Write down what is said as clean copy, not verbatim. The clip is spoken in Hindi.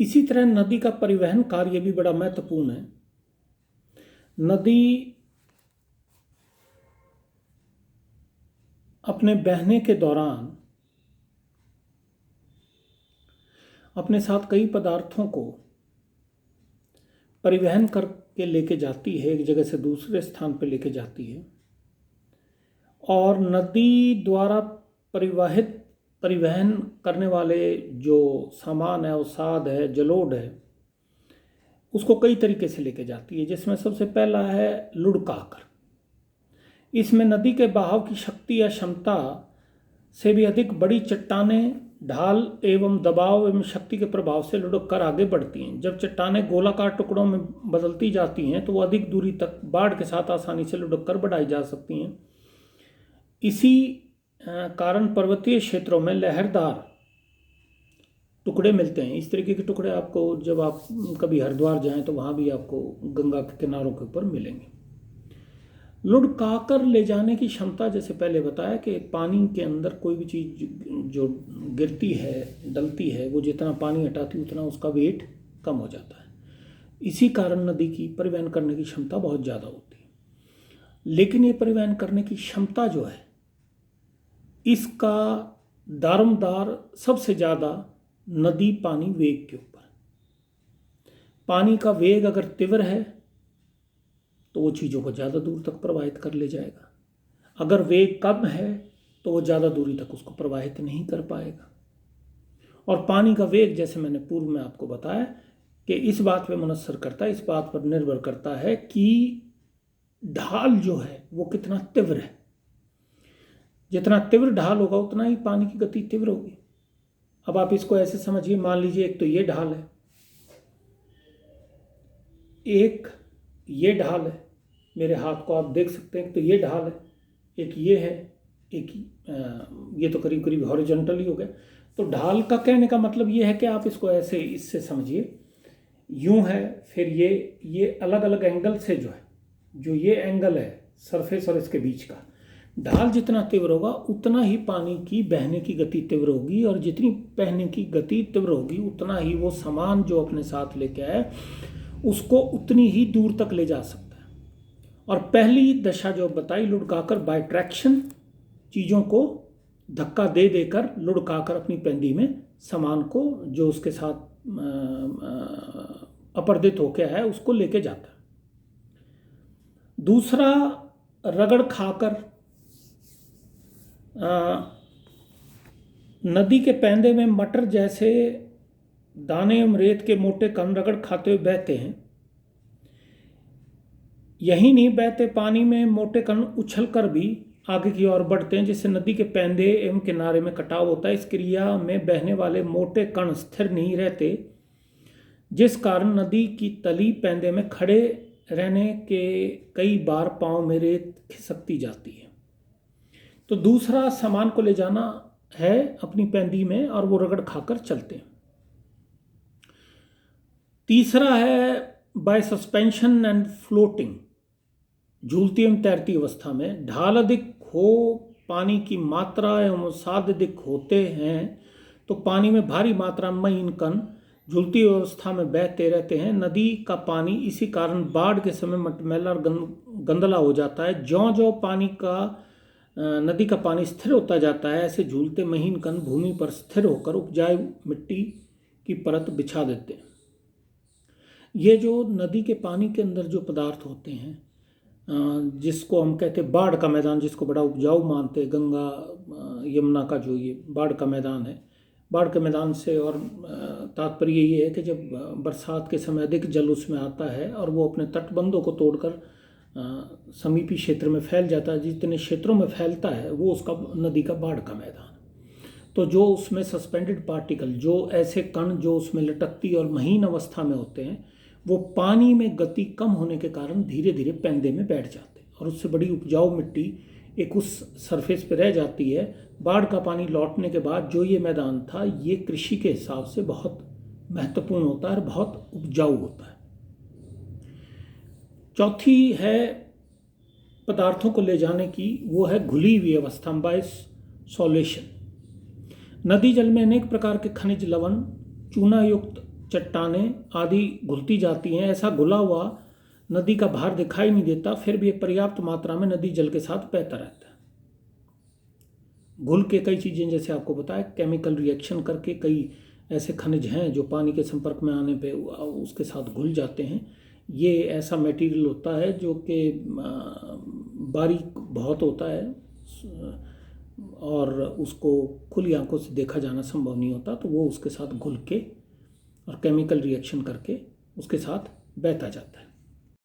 इसी तरह नदी का परिवहन कार्य भी बड़ा महत्वपूर्ण है। नदी अपने बहने के दौरान अपने साथ कई पदार्थों को परिवहन करके लेके जाती है, एक जगह से दूसरे स्थान पर लेके जाती है। और नदी द्वारा परिवहन करने वाले जो सामान है, अवसाद है, जलोढ़ है, उसको कई तरीके से लेके जाती है, जिसमें सबसे पहला है लुढ़काकर। इसमें नदी के बहाव की शक्ति या क्षमता से भी अधिक बड़ी चट्टानें ढाल एवं दबाव एवं शक्ति के प्रभाव से लुढ़क कर आगे बढ़ती हैं। जब चट्टानें गोलाकार टुकड़ों में बदलती जाती हैं तो वो अधिक दूरी तक बाढ़ के साथ आसानी से लुढ़क कर बढ़ाई जा सकती हैं। इसी कारण पर्वतीय क्षेत्रों में लहरदार टुकड़े मिलते हैं। इस तरीके के टुकड़े आपको जब आप कभी हरिद्वार जाएं तो वहाँ भी आपको गंगा के किनारों के ऊपर मिलेंगे। लुढ़काकर ले जाने की क्षमता, जैसे पहले बताया कि पानी के अंदर कोई भी चीज़ जो गिरती है, डलती है, वो जितना पानी हटाती है उतना उसका वेट कम हो जाता है। इसी कारण नदी की परिवहन करने की क्षमता बहुत ज़्यादा होती है। लेकिन ये परिवहन करने की क्षमता जो है, इसका दारोमदार सबसे ज़्यादा नदी पानी वेग के ऊपर। पानी का वेग अगर तीव्र है तो वो चीज़ों को ज़्यादा दूर तक प्रवाहित कर ले जाएगा। अगर वेग कम है तो वो ज़्यादा दूरी तक उसको प्रवाहित नहीं कर पाएगा। और पानी का वेग, जैसे मैंने पूर्व में आपको बताया, कि इस बात पे मुनस्सर करता है, इस बात पर निर्भर करता है कि ढाल जो है वो कितना तीव्र है। जितना तीव्र ढाल होगा उतना ही पानी की गति तीव्र होगी। अब आप इसको ऐसे समझिए, मान लीजिए एक तो ये ढाल है, एक ये ढाल है, मेरे हाथ को आप देख सकते हैं, तो ये ढाल है, एक ये है, एक ये तो करीब करीब हॉरिजॉन्टल ही हो गया। तो ढाल का कहने का मतलब ये है कि आप इसको ऐसे इससे समझिए, यूं है, फिर ये अलग अलग एंगल से जो ये एंगल है सरफेस और इसके बीच का, ढाल जितना तीव्र होगा उतना ही पानी की बहने की गति तीव्र होगी, और जितनी बहने की गति तीव्र होगी उतना ही वो सामान जो अपने साथ लेके आए उसको उतनी ही दूर तक ले जा सकता है। और पहली दशा जो बताई, लुढ़काकर बाय ट्रैक्शन, चीज़ों को धक्का दे देकर लुढ़काकर अपनी पेंदी में सामान को जो उसके साथ अपरदित होके है उसको लेके जाता है। दूसरा, रगड़ खाकर नदी के पैंदे में मटर जैसे दाने एवं रेत के मोटे कण रगड़ खाते हुए बहते हैं। यही नहीं, बहते पानी में मोटे कण उछल कर भी आगे की ओर बढ़ते हैं, जिससे नदी के पैंदे एवं किनारे में कटाव होता है। इस क्रिया में बहने वाले मोटे कण स्थिर नहीं रहते, जिस कारण नदी की तली पैंदे में खड़े रहने के कई बार पांव में रेत खिसकती जाती है। तो दूसरा, सामान को ले जाना है अपनी पैंदी में और वो रगड़ खाकर चलते हैं। तीसरा है बाय सस्पेंशन एंड फ्लोटिंग, झूलती एवं तैरती अवस्था में। ढाल अधिक हो, पानी की मात्रा एवं अवसाद अधिक होते हैं तो पानी में भारी मात्रा में महीन कण झूलती अवस्था में बहते रहते हैं। नदी का पानी इसी कारण बाढ़ के समय मटमैला और गंदला हो जाता है। ज्यों ज्यों नदी का पानी स्थिर होता जाता है, ऐसे झूलते महीन कण भूमि पर स्थिर होकर उपजाऊ मिट्टी की परत बिछा देते हैं। ये जो नदी के पानी के अंदर जो पदार्थ होते हैं, जिसको हम कहते हैं बाढ़ का मैदान, जिसको बड़ा उपजाऊ मानते हैं, गंगा यमुना का जो ये बाढ़ का मैदान है, बाढ़ के मैदान से और तात्पर्य ये है कि जब बरसात के समय अधिक जल उसमें आता है और वो अपने तटबंधों को तोड़कर समीपी क्षेत्र में फैल जाता है, जितने क्षेत्रों में फैलता है वो उसका नदी का बाढ़ का मैदान। तो जो उसमें सस्पेंडेड पार्टिकल, जो ऐसे कण जो उसमें लटकती और महीन अवस्था में होते हैं, वो पानी में गति कम होने के कारण धीरे धीरे पैंदे में बैठ जाते हैं और उससे बड़ी उपजाऊ मिट्टी एक उस सरफेस पे रह जाती है। बाढ़ का पानी लौटने के बाद जो ये मैदान था, ये कृषि के हिसाब से बहुत महत्वपूर्ण होता है और बहुत उपजाऊ होता है। चौथी है पदार्थों को ले जाने की, वो है घुली हुई अवस्था, बाय सॉल्यूशन। नदी जल में अनेक प्रकार के खनिज लवण, चूना युक्त चट्टानें आदि घुलती जाती हैं। ऐसा घुला हुआ नदी का भार दिखाई नहीं देता, फिर भी पर्याप्त मात्रा में नदी जल के साथ बहता रहता है। घुल के कई चीज़ें, जैसे आपको बताया, केमिकल रिएक्शन करके कई ऐसे खनिज हैं जो पानी के संपर्क में आने पे उसके साथ घुल जाते हैं। ये ऐसा मटेरियल होता है जो कि बारीक बहुत होता है और उसको खुली आंखों से देखा जाना संभव नहीं होता, तो वो उसके साथ घुल के और केमिकल रिएक्शन करके उसके साथ बहता जाता है।